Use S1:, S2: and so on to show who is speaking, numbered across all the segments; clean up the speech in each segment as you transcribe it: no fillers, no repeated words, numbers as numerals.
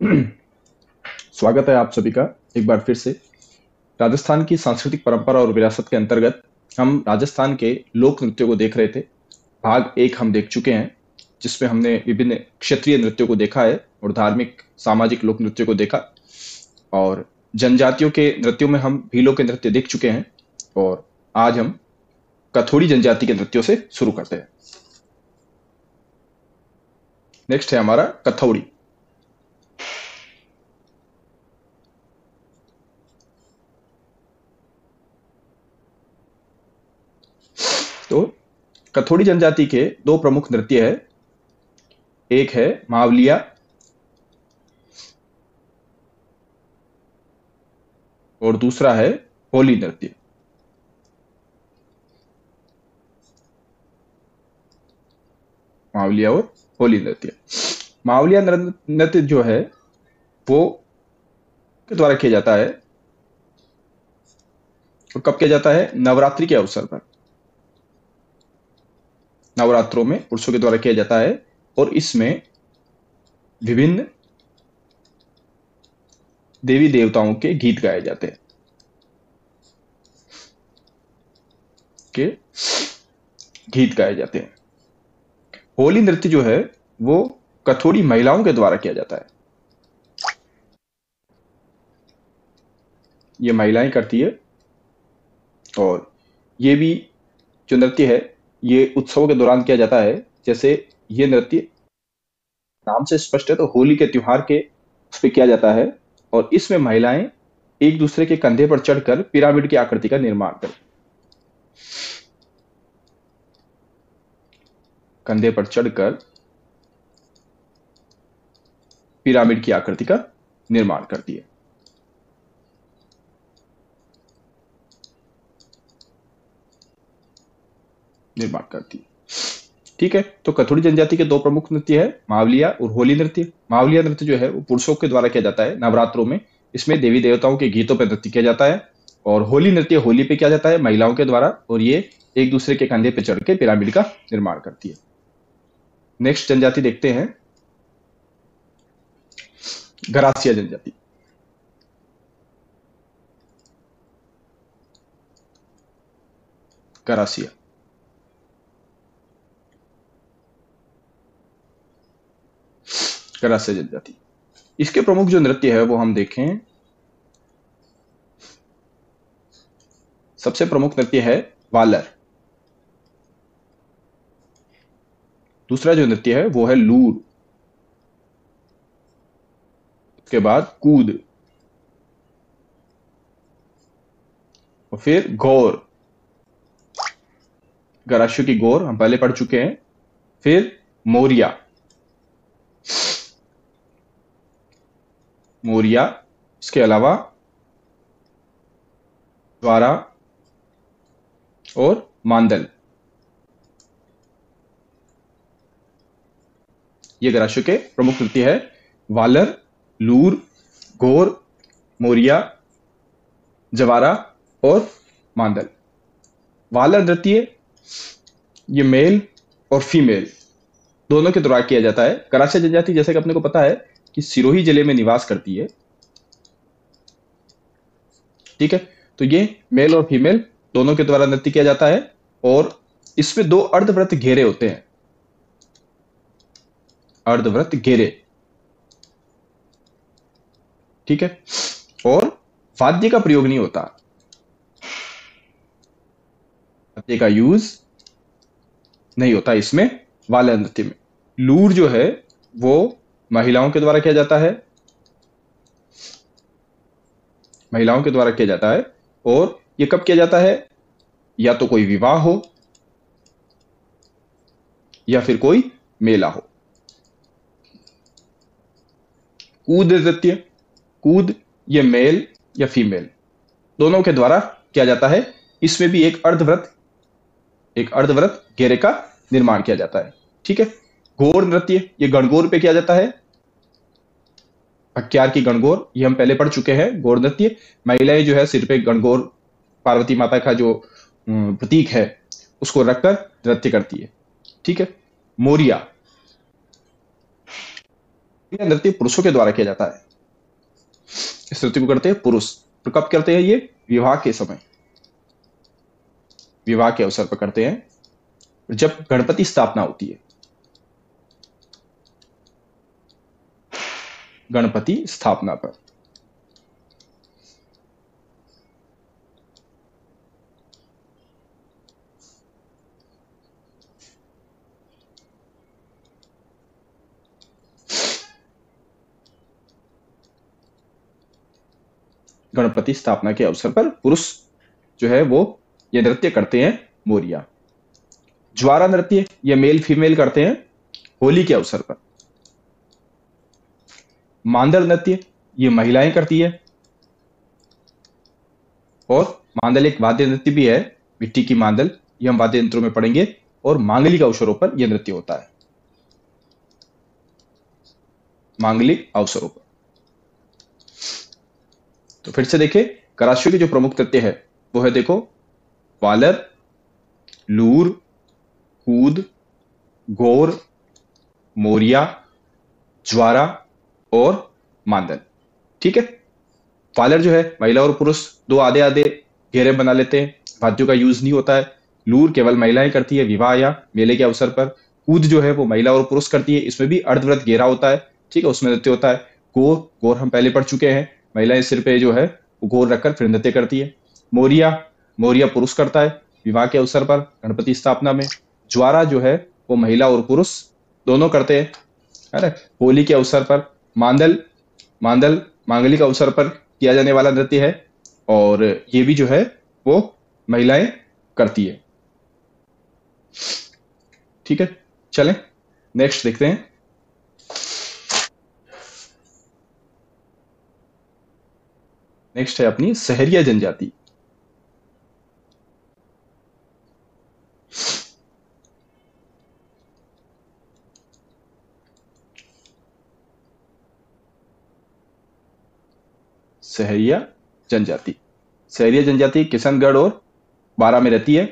S1: स्वागत है आप सभी का एक बार फिर से। राजस्थान की सांस्कृतिक परंपरा और विरासत के अंतर्गत हम राजस्थान के लोक नृत्यों को देख रहे थे। भाग एक हम देख चुके हैं, जिसमें हमने विभिन्न क्षेत्रीय नृत्यों को देखा है और धार्मिक सामाजिक लोक नृत्यों को देखा। और जनजातियों के नृत्यों में हम भीलों के नृत्य देख चुके हैं। और आज हम कथोड़ी जनजाति के नृत्यों से शुरू करते हैं। नेक्स्ट है हमारा कथौड़ी। तो कथोड़ी जनजाति के दो प्रमुख नृत्य है। एक है मावलिया और दूसरा है होली नृत्य। मावलिया और होली नृत्य। मावलिया नृत्य जो है वो के द्वारा किया जाता है। और कब किया जाता है? नवरात्रि के अवसर पर। नवरात्रों में पुरुषों के द्वारा किया जाता है और इसमें विभिन्न देवी देवताओं के गीत गाए जाते हैं। के गीत गाए जाते हैं। होली नृत्य जो है वो कथोड़ी महिलाओं के द्वारा किया जाता है। ये महिलाएं करती है और ये भी जो नृत्य है ये उत्सवों के दौरान किया जाता है। जैसे ये नृत्य नाम से स्पष्ट है, तो होली के त्योहार के उस पे किया जाता है और इसमें महिलाएं एक दूसरे के कंधे पर चढ़कर पिरामिड की आकृति का निर्माण करती। कंधे पर चढ़कर पिरामिड की आकृति का निर्माण करती है। निर्माण करती है। ठीक है, तो कथोड़ी जनजाति के दो प्रमुख नृत्य है, मावलिया और होली नृत्य। मावलिया नृत्य जो है वो पुरुषों के द्वारा किया जाता है नवरात्रों में। इसमें देवी देवताओं के गीतों पर नृत्य किया जाता है। और होली नृत्य होली पे किया जाता है महिलाओं के द्वारा, और ये एक दूसरे के कंधे पे चढ़ के पिरामिड का निर्माण करती है। नेक्स्ट जनजाति देखते हैं, गरासिया जनजाति। गरासिया गरासिया जनजाति। इसके प्रमुख जो नृत्य है वो हम देखें। सबसे प्रमुख नृत्य है वालर। दूसरा जो नृत्य है वो है लूर। उसके बाद कूद और फिर गौर। गरासियों की गौर हम पहले पढ़ चुके हैं। फिर मोरिया। मोरिया, इसके अलावा द्वारा और मांदल। ये गरासियों के प्रमुख नृत्य है। वालर, लूर, गौर, मोरिया, जवारा और मांदल। वालर नृत्य ये मेल और फीमेल दोनों के द्वारा किया जाता है। गरासिया जनजाति जैसे कि अपने को पता है कि सिरोही जिले में निवास करती है। ठीक है, तो ये मेल और फीमेल दोनों के द्वारा नृत्य किया जाता है और इसमें दो अर्धवृत्त घेरे होते हैं। अर्धवृत्त घेरे। ठीक है, और वाद्य का प्रयोग नहीं होता। वाद्य का यूज नहीं होता इसमें वालर नृत्य में। लूर जो है वो महिलाओं के द्वारा किया जाता है। महिलाओं के द्वारा किया जाता है और ये कब किया जाता है? या तो कोई विवाह हो या फिर कोई मेला हो। कूद नृत्य। कूद ये मेल या फीमेल दोनों के द्वारा किया जाता है। इसमें भी एक अर्धवृत्त घेरे का निर्माण किया जाता है। ठीक है, गौर नृत्य ये गणगौर पे किया जाता है। हक्यार की गणगौर ये हम पहले पढ़ चुके हैं। गौर नृत्य महिलाएं जो है सिर पे गणगौर, पार्वती माता का जो प्रतीक है उसको रखकर नृत्य करती है। ठीक है, मोरिया। यह नृत्य पुरुषों के द्वारा किया जाता है। इस नृत्य को करते हैं पुरुष। तो कब करते हैं ये? विवाह के समय, विवाह के अवसर पर करते हैं, जब गणपति स्थापना होती है। गणपति स्थापना पर। गणपति स्थापना के अवसर पर पुरुष जो है वो ये नृत्य करते हैं, मोरिया। ज्वारा नृत्य ये मेल फीमेल करते हैं होली के अवसर पर। मांदल नृत्य ये महिलाएं करती है। और मांदल एक वाद्य नृत्य भी है, मिट्टी की मांदल, ये हम वाद्य यंत्रों में पढ़ेंगे। और मांगलिक अवसरों पर यह नृत्य होता है, मांगलिक अवसरों पर। तो फिर से देखें, कराश्य के जो प्रमुख नृत्य है वो है, देखो, वालर, लूर, कूद, घोर, मोरिया, ज्वारा और मांदल। ठीक है। वालर जो है महिला और पुरुष दो आधे आधे घेरे बना लेते हैं, वाद्यों का यूज नहीं होता है। लूर केवल महिलाएं करती है विवाह या मेले के अवसर पर। कूद जो है वो महिला और पुरुष करती है, इसमें भी अर्धव्रत घेरा होता है। ठीक है, उसमें नृत्य होता है। गोर, गोर हम पहले पढ़ चुके हैं, महिलाएं सिर पे जो है वो गोर रखकर फिर नृत्य करती है। मोरिया, मोरिया पुरुष करता है विवाह के अवसर पर, गणपति स्थापना में। ज्वारा जो है वो महिला और पुरुष दोनों करते हैं, है ना, होली के अवसर पर। मांदल, मांदल मांगलिक अवसर पर किया जाने वाला नृत्य है, और ये भी जो है वो महिलाएं करती है। ठीक है, चलें नेक्स्ट देखते हैं। नेक्स्ट है अपनी सहरिया जनजाति। सहरिया जनजाति, सहरिया जनजाति किशनगढ़ और बारां में रहती है।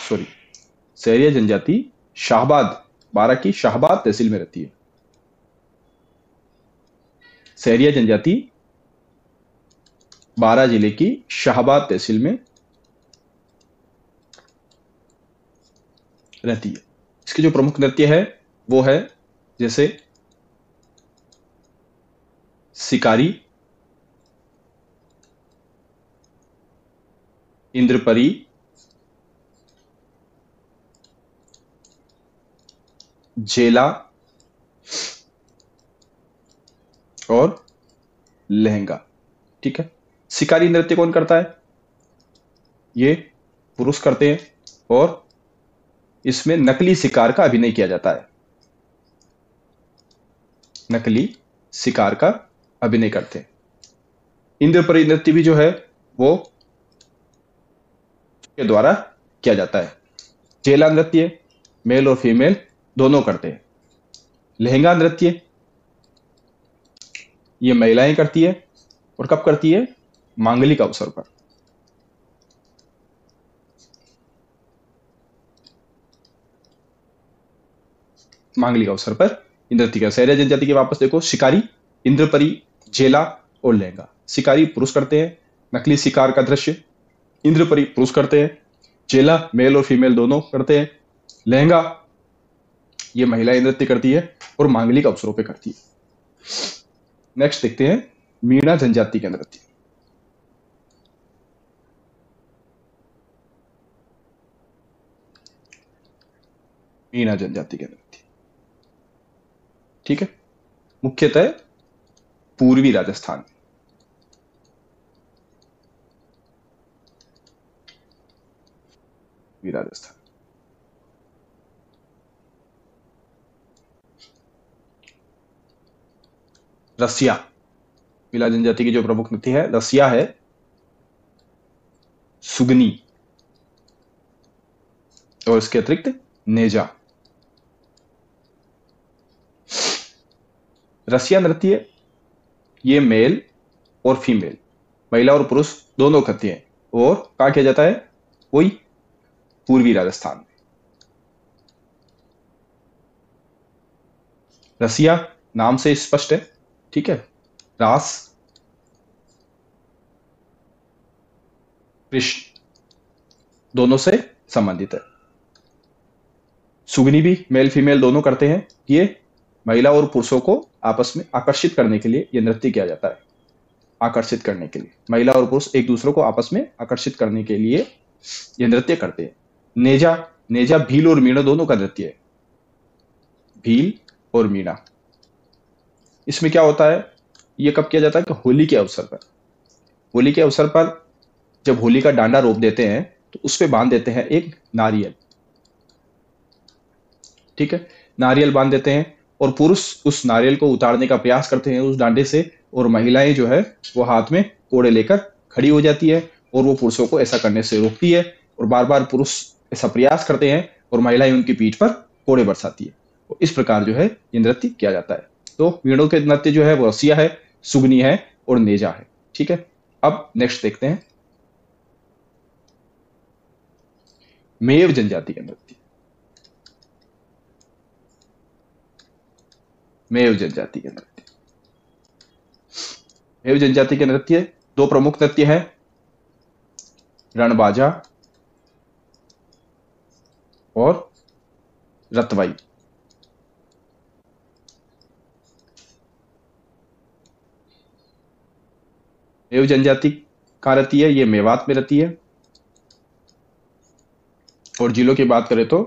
S1: सॉरी, सहरिया जनजाति शाहबाद, बारां की शाहबाद तहसील में रहती है। सहरिया जनजाति बारां जिले की शाहबाद तहसील में रहती है। इसके जो प्रमुख नृत्य है वो है, जैसे शिकारी, इंद्रपरी, जेला और लहंगा। ठीक है। शिकारी नृत्य कौन करता है? ये पुरुष करते हैं, और इसमें नकली शिकार का अभिनय किया जाता है। नकली शिकार का अभिनय करते हैं। इंद्रपरी नृत्य भी जो है वो के द्वारा किया जाता है। चेला नृत्य मेल और फीमेल दोनों करते हैं। लहंगा नृत्य ये महिलाएं करती है, और कब करती है? मांगलिक अवसर पर। मांगलिक अवसर पर नृत्य का। सहरिया जनजाति के वापस देखो, शिकारी, इंद्रपरी, जेला और लहंगा। शिकारी पुरुष करते हैं, नकली शिकार का दृश्य। इंद्रपरी पुरुष करते हैं, जेला मेल और फीमेल दोनों करते हैं। लहंगा ये महिलाएं नृत्य करती है और मांगलिक अवसरों पे करती है। नेक्स्ट देखते हैं मीणा जनजाति के नृत्य। मीणा जनजाति के नृत्य, ठीक है, मुख्यतः पूर्वी राजस्थान, राजस्थान। रसिया, मीणा जनजाति की जो प्रमुख नृत्य है रसिया है, सुगनी और इसके अतिरिक्त नेजा। रसिया नृत्य ये मेल और फीमेल, महिला और पुरुष दोनों करते हैं, और कहा किया जाता है? वही पूर्वी राजस्थान में। रसिया नाम से स्पष्ट है, ठीक है। रास, कृष्ण दोनों से संबंधित है। सुगनी भी मेल फीमेल दोनों करते हैं। ये महिला और पुरुषों को आपस में आकर्षित करने के लिए ये नृत्य किया जाता है। आकर्षित करने के लिए महिला और पुरुष एक दूसरे को आपस में आकर्षित करने के लिए ये नृत्य करते हैं। नेजा, नेजा भील और मीणा दोनों का नृत्य है। भील और मीणा, इसमें क्या होता है, ये कब किया जाता है कि होली के अवसर पर। होली के अवसर पर जब होली का डांडा रोप देते हैं तो उस पे बांध देते हैं एक नारियल, ठीक है। नारियल बांध देते हैं और पुरुष उस नारियल को उतारने का प्रयास करते हैं उस डांडे से, और महिलाएं जो है वो हाथ में कोड़े लेकर खड़ी हो जाती है और वो पुरुषों को ऐसा करने से रोकती है, और बार बार पुरुष ऐसा प्रयास करते हैं और महिलाएं उनकी पीठ पर कोड़े बरसाती है। तो इस प्रकार जो है ये नृत्य किया जाता है। तो मीणों के नृत्य जो है वो रसिया है, सुगनी है और नेजा है, ठीक है। अब नेक्स्ट देखते हैं मेव जनजाति का नृत्य। मेव जनजाति के नृत्य, मेव जनजाति के नृत्य दो प्रमुख नृत्य है, रणबाजा और रतवाई। मेव जनजाति कहाँ रहती है, ये मेवात में रहती है। और जिलों की बात करें तो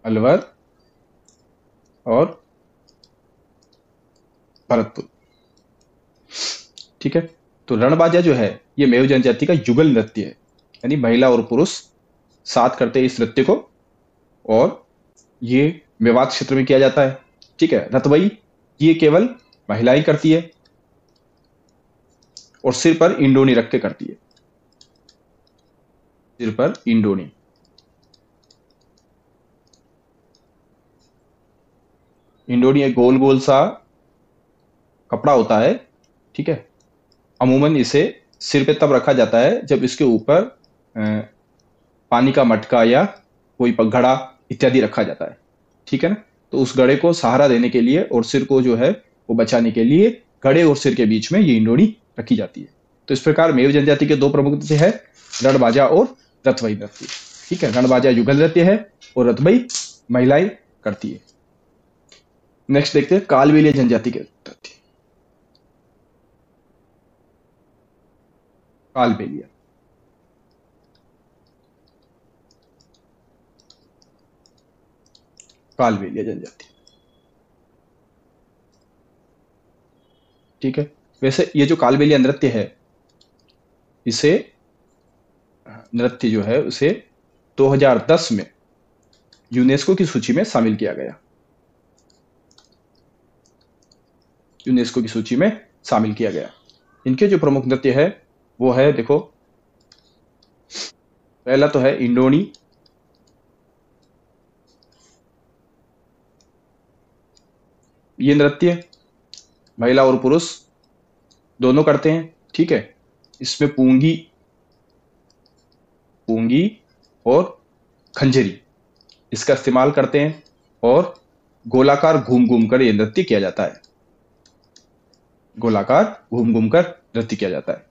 S1: अलवर और भरतपुर, ठीक है। तो रणबाजा जो है ये मेव जनजाति का युगल नृत्य है, यानी महिला और पुरुष साथ करते हैं इस नृत्य को, और ये मेवात क्षेत्र में किया जाता है, ठीक है। रतवई ये केवल महिलाएं करती है और सिर पर इंडोनी रख के करती है, सिर पर इंडोनी। इंडोनी एक गोल गोल सा कपड़ा होता है, ठीक है। अमूमन इसे सिर पे तब रखा जाता है जब इसके ऊपर पानी का मटका या कोई घड़ा इत्यादि रखा जाता है, ठीक है ना। तो उस घड़े को सहारा देने के लिए और सिर को जो है वो बचाने के लिए घड़े और सिर के बीच में ये इंडोनी रखी जाती है। तो इस प्रकार मेव जनजाति के दो प्रमुख नृत्य है, रणबाजा और रतवई नृत्य, ठीक है। रणबाजा युगल नृत्य है और रतवई महिलाएं करती है। नेक्स्ट देखते हैं कालबेलिया जनजाति के नृत्य। कालबेलिया, कालबेलिया जनजाति, ठीक है। वैसे ये जो कालबेलिया नृत्य है, इसे नृत्य जो है उसे 2010 में यूनेस्को की सूची में शामिल किया गया, यूनेस्को की सूची में शामिल किया गया। इनके जो प्रमुख नृत्य है वो है, देखो पहला तो है इंडोनी, ये नृत्य महिला और पुरुष दोनों करते हैं, ठीक है। इसमें पूंगी, पूंगी और खंजरी इसका इस्तेमाल करते हैं और गोलाकार घूम घूम कर यह नृत्य किया जाता है, गोलाकार घूम घूम कर नृत्य किया जाता है।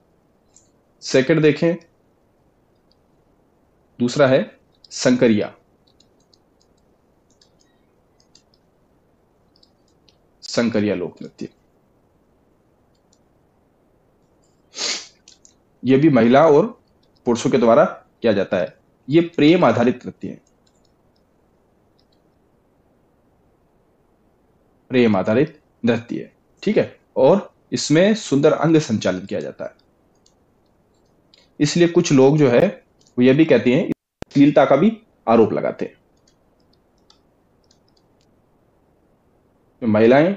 S1: सेकंड देखें, दूसरा है संकरिया, संकरिया लोक नृत्य। यह भी महिला और पुरुषों के द्वारा किया जाता है। यह प्रेम आधारित नृत्य है, प्रेम आधारित नृत्य है, ठीक है। और इसमें सुंदर अंग संचालित किया जाता है। इसलिए कुछ लोग जो है वो यह भी कहते हैं, अश्लीलता का भी आरोप लगाते हैं। तो महिलाएं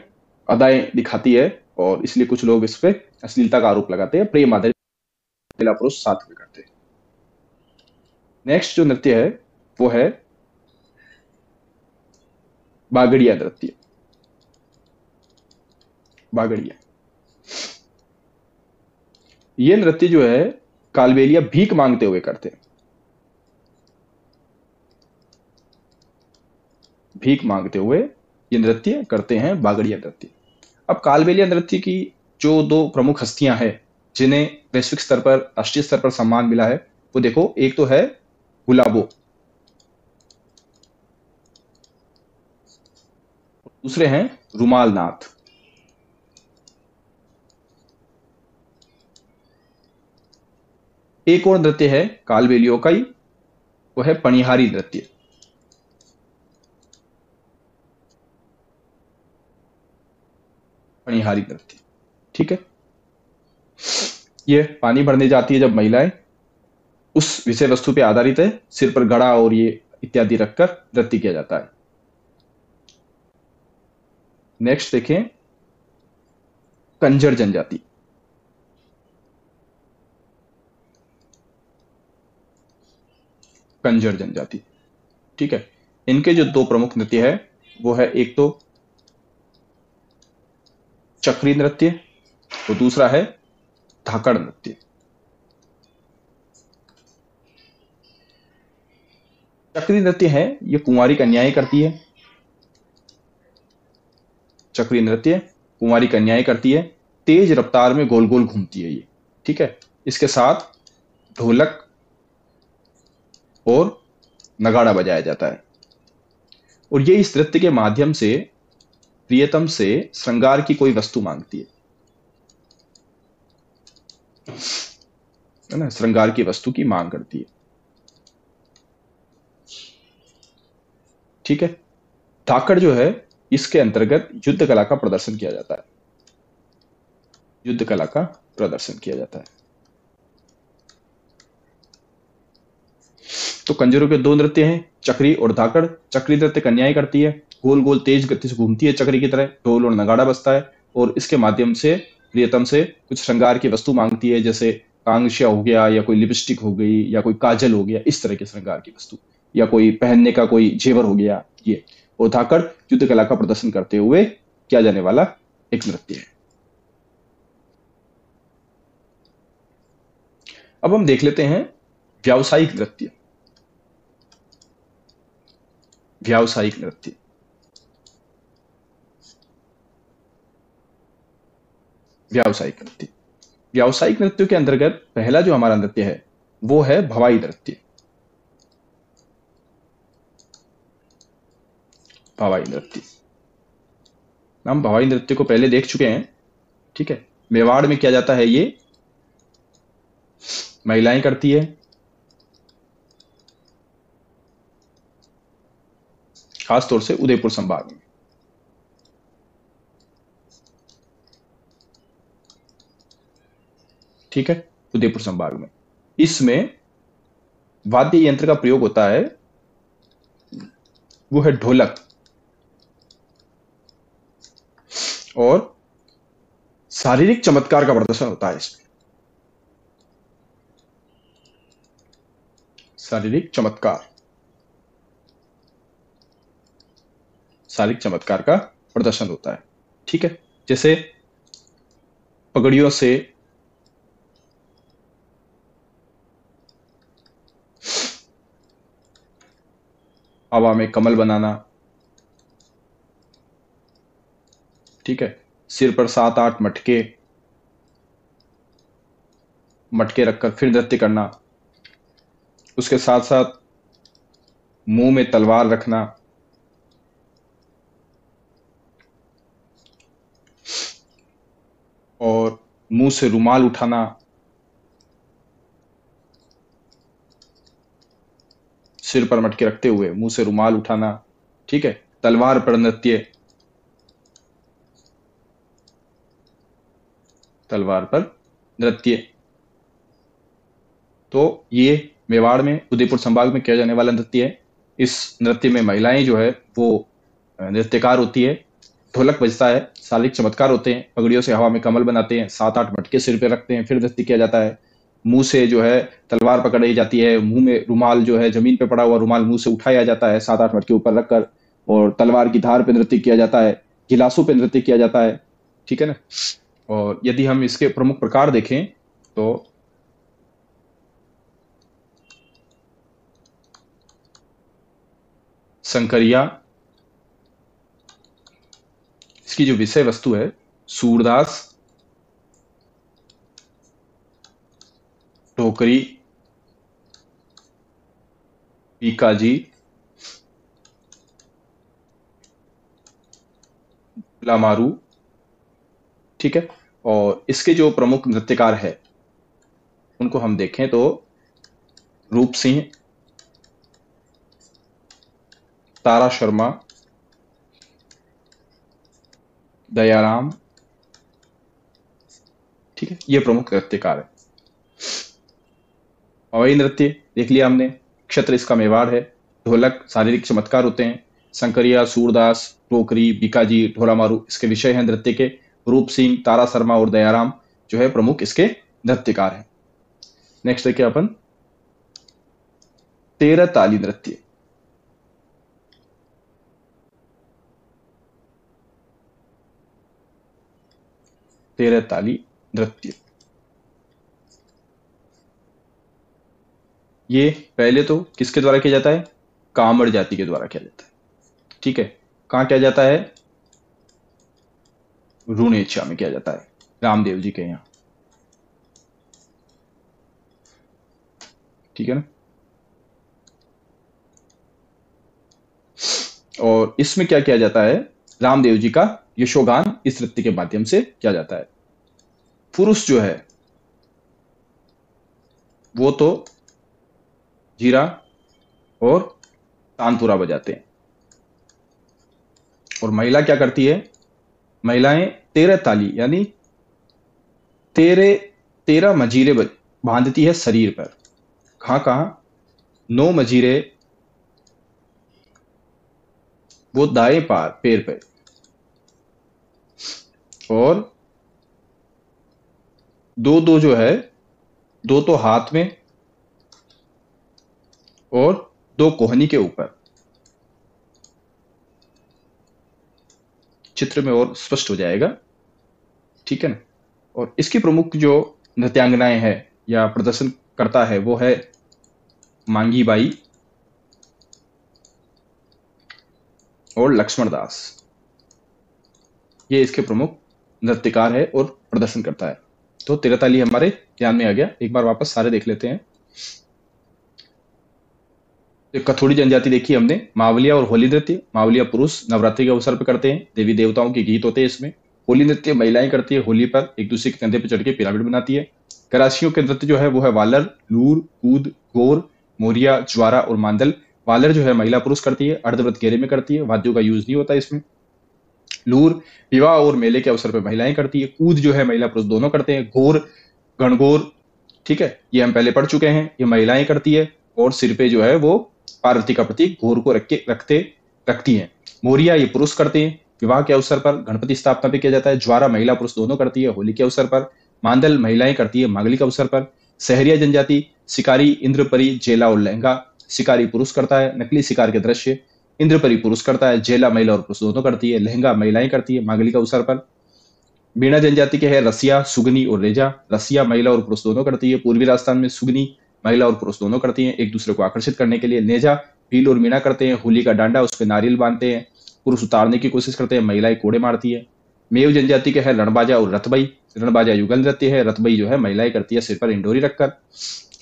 S1: अदाएं दिखाती है और इसलिए कुछ लोग इस पे अश्लीलता का आरोप लगाते हैं। प्रेम आधारित महिला पुरुष साथ में करते हैं। नेक्स्ट जो नृत्य है वो है बागड़िया नृत्य, बागड़िया। ये नृत्य जो है कालबेलिया भीख मांगते हुए करते हैं, भीख मांगते हुए ये नृत्य करते हैं, बागड़िया नृत्य। अब कालबेलिया नृत्य की जो दो प्रमुख हस्तियां हैं जिन्हें वैश्विक स्तर पर, राष्ट्रीय स्तर पर सम्मान मिला है, वो देखो, एक तो है गुलाबो, दूसरे हैं रुमाल नाथ। एक और नृत्य है कालबेलियों का ही, वो है पनिहारी नृत्य। पनिहारी नृत्य, ठीक है। ये पानी भरने जाती है जब महिलाएं, उस विषय वस्तु पे आधारित है, सिर पर घड़ा और ये इत्यादि रखकर नृत्य किया जाता है। नेक्स्ट देखें, कंजर जनजाति। कंजर जनजाति, ठीक है। इनके जो दो प्रमुख नृत्य है वो है, एक तो चक्री नृत्य, तो दूसरा है धाकड़ नृत्य। चक्री नृत्य है, ये कुंवारी कन्याएं करती है। चक्री नृत्य कुंवारी कन्याएं करती है, तेज रफ्तार में गोल गोल घूमती है ये, ठीक है। इसके साथ ढोलक और नगाड़ा बजाया जाता है, और ये इस नृत्य के माध्यम से प्रियतम से श्रृंगार की कोई वस्तु मांगती है ना, श्रृंगार की वस्तु की मांग करती है, ठीक है। धाकड़ जो है, इसके अंतर्गत युद्ध कला का प्रदर्शन किया जाता है, युद्ध कला का प्रदर्शन किया जाता है। तो कंजरों के दो नृत्य हैं, चक्री और धाकड़। चक्री नृत्य कन्याएं करती है, गोल गोल तेज गति से घूमती है चक्री की तरह, ढोल और नगाड़ा बजता है, और इसके माध्यम से प्रियतम से कुछ श्रृंगार की वस्तु मांगती है, जैसे कांगशिया हो गया, या कोई लिपस्टिक हो गई, या कोई काजल हो गया, इस तरह के श्रृंगार की वस्तु, या कोई पहनने का कोई जेवर हो गया ये। और धाकड़ युद्ध कला का प्रदर्शन करते हुए किया जाने वाला एक नृत्य है। अब हम देख लेते हैं व्यावसायिक नृत्य। व्यावसायिक नृत्य, व्यावसायिक नृत्य, व्यावसायिक नृत्यों के अंतर्गत पहला जो हमारा नृत्य है वो है भवाई नृत्य। भवाई नृत्य, हम भवाई नृत्य को पहले देख चुके हैं, ठीक है। मेवाड़ में किया जाता है, ये महिलाएं करती है, खासतौर से उदयपुर संभाग में, ठीक है, उदयपुर संभाग में। इसमें वाद्य यंत्र का प्रयोग होता है, वो है ढोलक, और शारीरिक चमत्कार का प्रदर्शन होता है इसमें, शारीरिक चमत्कार, शारीरिक चमत्कार का प्रदर्शन होता है, ठीक है। जैसे पगड़ियों से हवा में कमल बनाना, ठीक है। सिर पर 7-8 मटके, मटके रखकर फिर नृत्य करना, उसके साथ साथ मुंह में तलवार रखना, और मुंह से रुमाल उठाना, सिर पर मटके रखते हुए मुंह से रुमाल उठाना, ठीक है। तलवार पर नृत्य, तलवार पर नृत्य। तो ये मेवाड़ में, उदयपुर संभाग में किया जाने वाला नृत्य है। इस नृत्य में महिलाएं जो है वो नृत्यकार होती है, ढोलक बजता है, शारीरिक चमत्कार होते हैं, पगड़ियों से हवा में कमल बनाते हैं, 7-8 मटके सिर पे रखते हैं, फिर नृत्य किया जाता है। मुंह से जो है तलवार पकड़ी जाती है, मुंह में रुमाल जो है, जमीन पे पड़ा हुआ रुमाल मुंह से उठाया जाता है 7-8 मटके ऊपर रखकर, और तलवार की धार पे नृत्य किया जाता है, गिलासों पे नृत्य किया जाता है, ठीक है ना। और यदि हम इसके प्रमुख प्रकार देखें तो शंकरिया, इसकी जो विषय वस्तु है, सूरदास, टोकरी, पीकाजी, लामारू, ठीक है। और इसके जो प्रमुख नृत्यकार है उनको हम देखें तो रूप सिंह, तारा शर्मा, दयाराम, ठीक है, ये प्रमुख नृत्यकार है। पवई नृत्य देख लिया हमने, क्षत्र इसका मेवाड़ है, ढोलक शारीरिक चमत्कार होते हैं, शंकरिया, सूरदास, टोकरी, बीकाजी, ढोला मारू इसके विषय हैं नृत्य के, रूप सिंह, तारा शर्मा और दयाराम जो है प्रमुख इसके नृत्यकार हैं। नेक्स्ट देखिए अपन तेरह ताली नृत्य। तेरह ताली नृत्य ये पहले तो किसके द्वारा किया जाता है? कामड़ जाति के द्वारा किया जाता है, ठीक है। कहां किया जाता है? रुणेचा में किया जाता है, रामदेव जी के यहां, ठीक है ना। और इसमें क्या किया जाता है? रामदेव जी का यशोगान इस नृत्य के माध्यम से किया जाता है। पुरुष जो है वो तो जीरा और तानपुरा बजाते हैं, और महिला क्या करती है? महिलाएं तेरह ताली यानी तेरह मजीरे बांधती है शरीर पर। कहां कहां? 9 मजीरे वो दाएं पैर पे, और दो जो है, 2 तो हाथ में और 2 कोहनी के ऊपर। चित्र में और स्पष्ट हो जाएगा, ठीक है ना। और इसकी प्रमुख जो नृत्यांगनाएं है या प्रदर्शन करता है वो है मांगी बाई और लक्ष्मण दास, ये इसके प्रमुख नृत्यकार है और प्रदर्शन करता है। तो तेरह ताली हमारे ध्यान में आ गया। एक बार वापस सारे देख लेते हैं। कथोड़ी जनजाति देखी हमने, मावलिया और होली नृत्य। मावलिया पुरुष नवरात्रि के अवसर पर करते हैं, देवी देवताओं के गीत होते हैं इसमें। होली नृत्य महिलाएं करती है, होली पर एक दूसरे के कंधे पर चढ़ के पिरामिड बनाती है। करासियों के नृत्य जो है वो है वालर, लूर, कूद, गोर, मोरिया, ज्वारा और मांदल। वालर जो है महिला पुरुष करती है, अर्धव्रत घेरे में करती है, वाद्यों का यूज नहीं होता इसमें। लूर विवाह और मेले के अवसर पर महिलाएं करती है। कूद जो है महिला पुरुष दोनों करते हैं। गोर, गणगोर, ठीक है, ये हम पहले पढ़ चुके हैं, ये महिलाएं करती है। और सिर पे जो है वो पार्वती का प्रतीक घोर को रखती हैं। मोरिया ये पुरुष करते हैं, विवाह के अवसर पर, गणपति स्थापना पे किया जाता है। ज्वारा महिला पुरुष दोनों करती है, होली के अवसर पर। मांदल महिलाएं करती है, मांगली के अवसर पर। सहरिया जनजाति शिकारी, इंद्रपरी, जेला और लहंगा। शिकारी पुरुष करता है, नकली शिकार के दृश्य। इंद्रपरी पुरुष करता है, जेला महिला और पुरुष दोनों करती है। लहंगा महिलाएं करती है, मांगली के अवसर पर। बीणा जनजाति के है रसिया, सुगनी और रेजा। रसिया महिला और पुरुष दोनों करती है। पूर्वी राजस्थान में सुगनी महिला और पुरुष दोनों करती हैं, एक दूसरे को आकर्षित करने के लिए। नेजा भील और मीणा करते हैं, होली का डांडा उस पर नारियल बांधते हैं, पुरुष उतारने की कोशिश करते हैं, महिलाएं कोड़े मारती है। मेव जनजाति के है रणबाजा और रतबई। रणबाजा युगल नृत्य है, रतबई जो है महिलाएं करती है सिर पर इंडोरी रखकर।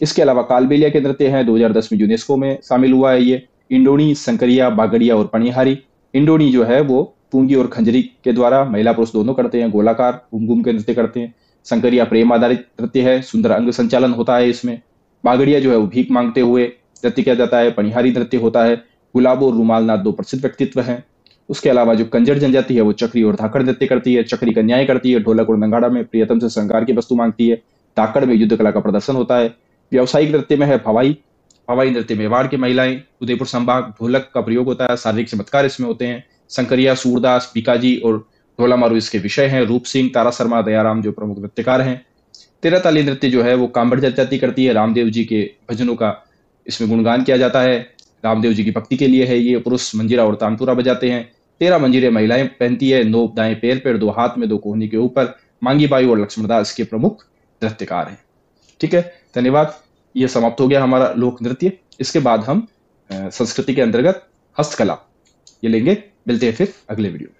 S1: इसके अलावा कालबेलिया के नृत्य है, 2010 में यूनेस्को में शामिल हुआ है ये। इंडोनी, संकरिया, बागड़िया और पणिहारी। इंडोनी जो है वो पूंगी और खंजरी के द्वारा महिला पुरुष दोनों करते हैं, गोलाकार घूम घूम के नृत्य करते हैं। संकरिया प्रेम आधारित नृत्य है, सुंदर अंग संचालन होता है इसमें। बागड़िया जो है वो भीख मांगते हुए नृत्य किया जाता है। पणिहारी नृत्य होता है। गुलाब और रुमालनाथ 2 प्रसिद्ध व्यक्तित्व हैं। उसके अलावा जो कंजर जनजाति है वो चक्री और धाकड़ नृत्य करती है। चक्री कन्याएं करती है, ढोलक और नगाड़ा में प्रियतम से श्रृंगार की वस्तु मांगती है। धाकड़ में युद्ध कला का प्रदर्शन होता है। व्यावसायिक नृत्य में है भवाई। भवाई नृत्य मेवाड़ की महिलाएं, उदयपुर संभाग, ढोलक का प्रयोग होता है, शारीरिक चमत्कार इसमें होते हैं। संकरिया, सूरदास, बीकाजी और ढोला मारू इसके विषय हैं। रूप सिंह, तारा शर्मा, दयाराम जो प्रमुख नृत्यकार हैं। तेरह ताली नृत्य जो है वो कांबड़ जनजाति करती है। रामदेव जी के भजनों का इसमें गुणगान किया जाता है, रामदेव जी की भक्ति के लिए है ये। पुरुष मंजीरा और तानपुरा बजाते हैं। 13 मंजीरे महिलाएं पहनती है, 9 दाएं पैर पर, 2 हाथ में, 2 कोहनी के ऊपर। मांगी बाई और लक्ष्मणदास के प्रमुख नृत्यकार हैं, ठीक है। धन्यवाद। ये समाप्त हो गया हमारा लोक नृत्य। इसके बाद हम संस्कृति के अंतर्गत हस्तकला ये लेंगे। मिलते हैं फिर अगले वीडियो में।